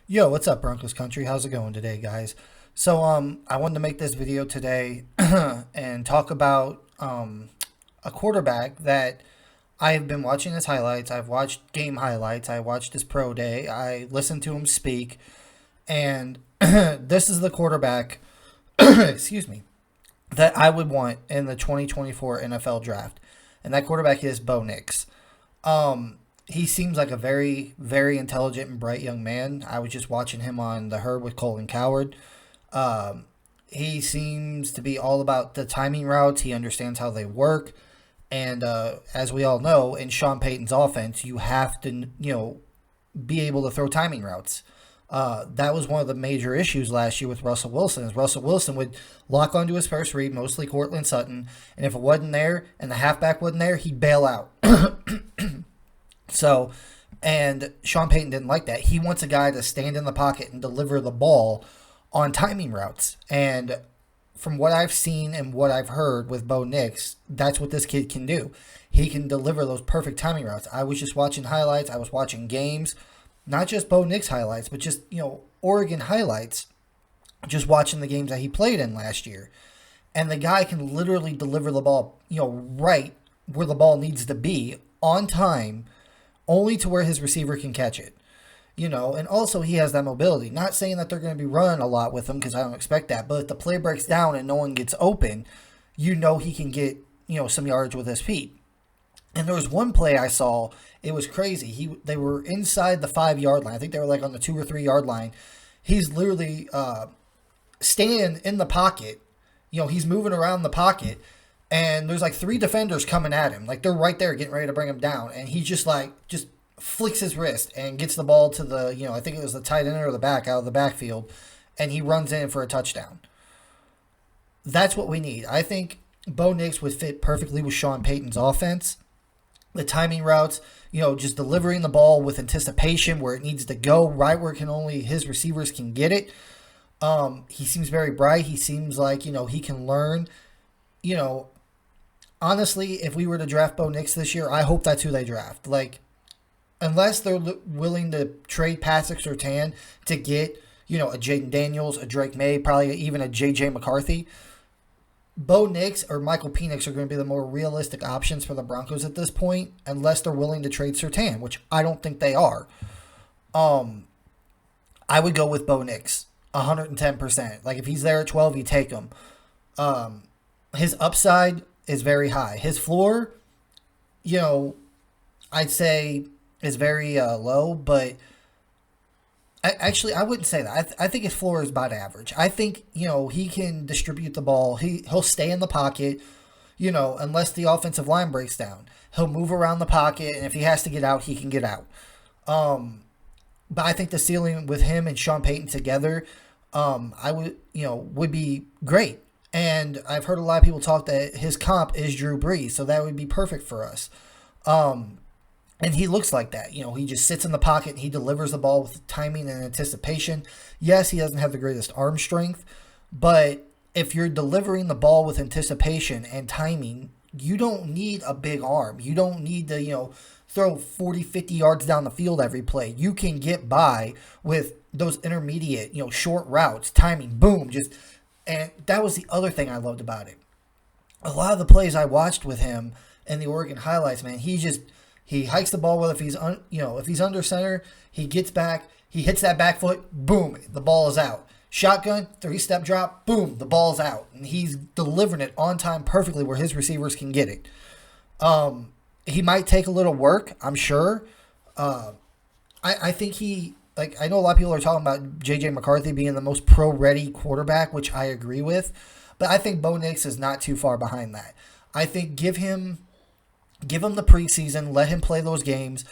Yo, what's up, Broncos country? How's it going today, guys? I wanted to make this video today and talk about a quarterback that I have been watching his highlights. I've watched game highlights. I watched his pro day. I listened to him speak, and this is the quarterback, excuse me, that I would want in the 2024 NFL draft, and that quarterback is Bo Nix. He seems like a very, very intelligent and bright young man. I was just watching him on The Herd with Colin Coward. Um, he seems to be all about the timing routes. He understands how they work. And as we all know, in Sean Payton's offense, you have to, be able to throw timing routes. That was one of the major issues last year with Russell Wilson. Is Russell Wilson would lock onto his first read, mostly Cortland Sutton, and if it wasn't there and the halfback wasn't there, he'd bail out. So, and Sean Payton didn't like that. He wants a guy to stand in the pocket and deliver the ball on timing routes. And from what I've seen and what I've heard with Bo Nix, that's what this kid can do. He can deliver those perfect timing routes. I was just watching highlights. I was watching games, not just Bo Nix highlights, but just, Oregon highlights, just watching the games that he played in last year. And the guy can literally deliver the ball, right where the ball needs to be on time, only to where his receiver can catch it. And also he has that mobility. Not saying that they're going to be running a lot with him because I don't expect that, but if the play breaks down and no one gets open, he can get, some yards with his feet. And there was one play I saw, it was crazy. They were inside the 5 yard line. I think they were like on the 2 or 3 yard line. He's literally staying in the pocket. He's moving around the pocket, and there's like 3 defenders coming at him. Like they're right there getting ready to bring him down. And he just flicks his wrist and gets the ball to the, I think it was the tight end or the back out of the backfield. And he runs in for a touchdown. That's what we need. I think Bo Nix would fit perfectly with Sean Payton's offense. The timing routes, just delivering the ball with anticipation where it needs to go, right where only his receivers can get it. He seems very bright. He seems like, he can learn. Honestly, if we were to draft Bo Nix this year, I hope that's who they draft. Like, unless they're willing to trade Patrick Surtain to get, a Jaden Daniels, a Drake May, probably even a J.J. McCarthy, Bo Nix or Michael Penix are going to be the more realistic options for the Broncos at this point, unless they're willing to trade Surtain, which I don't think they are. I would go with Bo Nix, 110%. Like, if he's there at 12, you take him. His upside is very high. His floor, I'd say is very low, but I wouldn't say that. I think his floor is about average. I think, he can distribute the ball. He'll stay in the pocket, unless the offensive line breaks down. He'll move around the pocket, and if he has to get out, he can get out. But I think the ceiling with him and Sean Payton together, would be great. And I've heard a lot of people talk that his comp is Drew Brees, so that would be perfect for us. And he looks like that. He just sits in the pocket and he delivers the ball with timing and anticipation. Yes, he doesn't have the greatest arm strength, but if you're delivering the ball with anticipation and timing, you don't need a big arm. You don't need to, throw 40, 50 yards down the field every play. You can get by with those intermediate, short routes, timing, boom, and that was the other thing I loved about it. A lot of the plays I watched with him in the Oregon highlights, man, he hikes the ball. Well, if he's under center, he gets back, he hits that back foot, boom, the ball is out. Shotgun, 3-step drop, boom, the ball's out, and he's delivering it on time perfectly where his receivers can get it. He might take a little work, I'm sure. I think I know a lot of people are talking about J.J. McCarthy being the most pro-ready quarterback, which I agree with, but I think Bo Nix is not too far behind that. I think give him the preseason, let him play those games.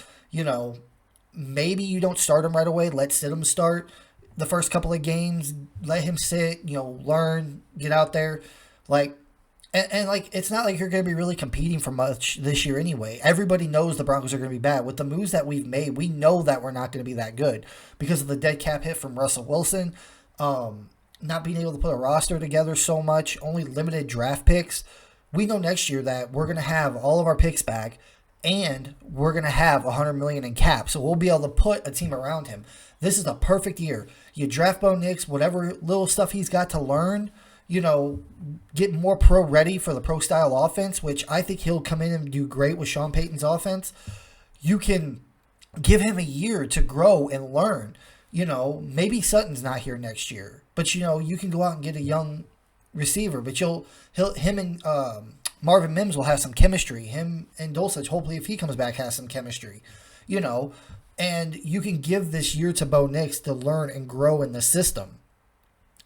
Maybe you don't start him right away. Let's sit him start the first couple of games. Let him sit, learn, get out there. It's not like you're going to be really competing for much this year anyway. Everybody knows the Broncos are going to be bad. With the moves that we've made, we know that we're not going to be that good because of the dead cap hit from Russell Wilson, not being able to put a roster together so much, only limited draft picks. We know next year that we're going to have all of our picks back, and we're going to have $100 million in cap, so we'll be able to put a team around him. This is a perfect year. You draft Bo Nix, whatever little stuff he's got to learn, get more pro ready for the pro style offense, which I think he'll come in and do great with Sean Payton's offense. You can give him a year to grow and learn. Maybe Sutton's not here next year, but you can go out and get a young receiver, but him and Marvin Mims will have some chemistry. Him and Dulcich, hopefully, if he comes back, has some chemistry. And you can give this year to Bo Nix to learn and grow in the system.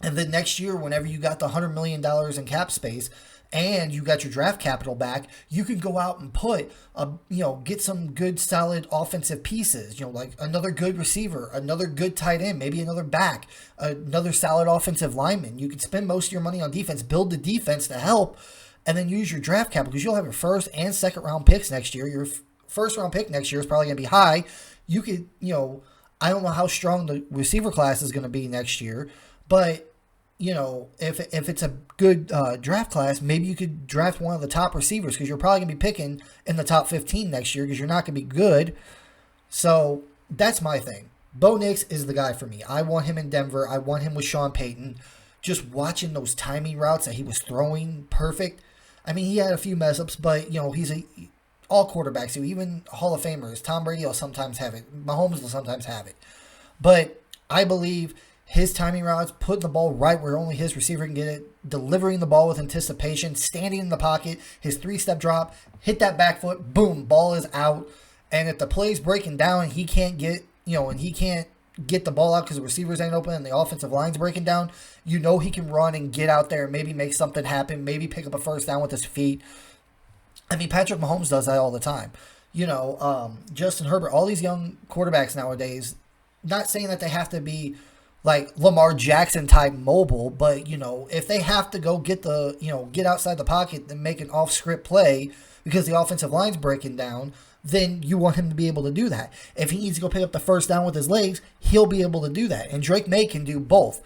And then next year, whenever you got the $100 million in cap space and you got your draft capital back, you can go out and get some good, solid offensive pieces, like another good receiver, another good tight end, maybe another back, another solid offensive lineman. You can spend most of your money on defense, build the defense to help, and then use your draft capital because you'll have your first and second round picks next year. Your first round pick next year is probably going to be high. You could, I don't know how strong the receiver class is going to be next year, but if it's a good draft class, maybe you could draft one of the top receivers because you're probably going to be picking in the top 15 next year because you're not going to be good. So that's my thing. Bo Nix is the guy for me. I want him in Denver. I want him with Sean Payton. Just watching those timing routes that he was throwing, perfect. I mean, he had a few mess ups, but he's all quarterbacks do, even Hall of Famers. Tom Brady will sometimes have it. Mahomes will sometimes have it. But I believe his timing routes, putting the ball right where only his receiver can get it, delivering the ball with anticipation, standing in the pocket, his 3-step drop, hit that back foot, boom, ball is out. And if the play's breaking down and he can't get, the ball out because the receivers ain't open and the offensive line's breaking down, he can run and get out there and maybe make something happen, maybe pick up a first down with his feet. I mean, Patrick Mahomes does that all the time. Justin Herbert, all these young quarterbacks nowadays, not saying that they have to be like Lamar Jackson type mobile, but if they have to go get get outside the pocket and make an off script play because the offensive line's breaking down, then you want him to be able to do that. If he needs to go pick up the first down with his legs, he'll be able to do that. And Drake May can do both.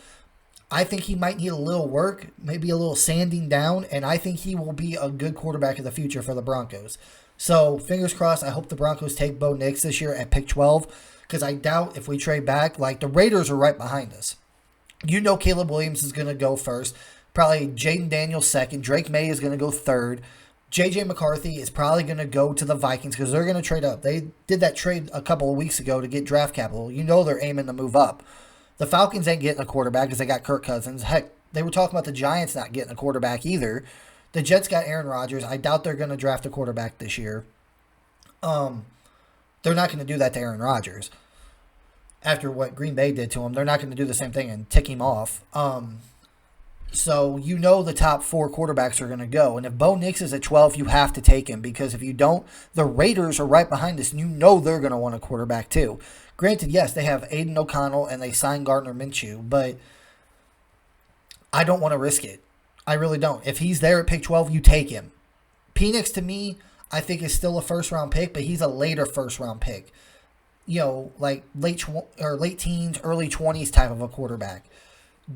I think he might need a little work, maybe a little sanding down, and I think he will be a good quarterback of the future for the Broncos. So fingers crossed, I hope the Broncos take Bo Nix this year at pick 12. Because I doubt if we trade back, the Raiders are right behind us. Caleb Williams is going to go first. Probably Jaden Daniels second. Drake May is going to go third. J.J. McCarthy is probably going to go to the Vikings because they're going to trade up. They did that trade a couple of weeks ago to get draft capital. They're aiming to move up. The Falcons ain't getting a quarterback because they got Kirk Cousins. Heck, they were talking about the Giants not getting a quarterback either. The Jets got Aaron Rodgers. I doubt they're going to draft a quarterback this year. They're not going to do that to Aaron Rodgers. After what Green Bay did to him, they're not going to do the same thing and tick him off. So the top 4 quarterbacks are going to go. And if Bo Nix is at 12, you have to take him because if you don't, the Raiders are right behind us and they're going to want a quarterback too. Granted, yes, they have Aiden O'Connell and they signed Gardner Minshew, but I don't want to risk it. I really don't. If he's there at pick 12, you take him. Penix to me, I think is still a first-round pick, but he's a later first-round pick. Like late teens, early 20s type of a quarterback.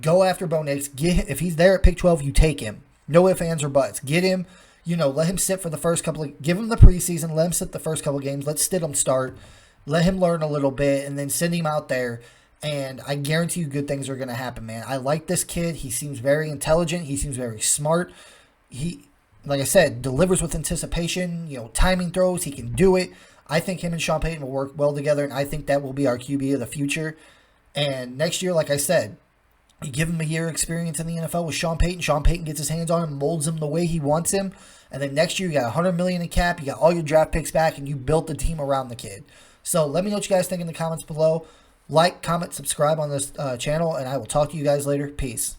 Go after Bo Nix. If he's there at pick 12, you take him. No ifs, ands, or buts. Get him. Let him sit for the first couple of... Give him the preseason. Let him sit the first couple of games. Let Stidham start. Let him learn a little bit, and then send him out there. And I guarantee you good things are going to happen, man. I like this kid. He seems very intelligent. He seems very smart. He, like I said, delivers with anticipation. Timing throws. He can do it. I think him and Sean Payton will work well together, and I think that will be our QB of the future. And next year, like I said, you give him a year experience in the NFL with Sean Payton. Sean Payton gets his hands on him, molds him the way he wants him. And then next year, you got $100 million in cap, you got all your draft picks back, and you built the team around the kid. So let me know what you guys think in the comments below. Like, comment, subscribe on this channel, and I will talk to you guys later. Peace.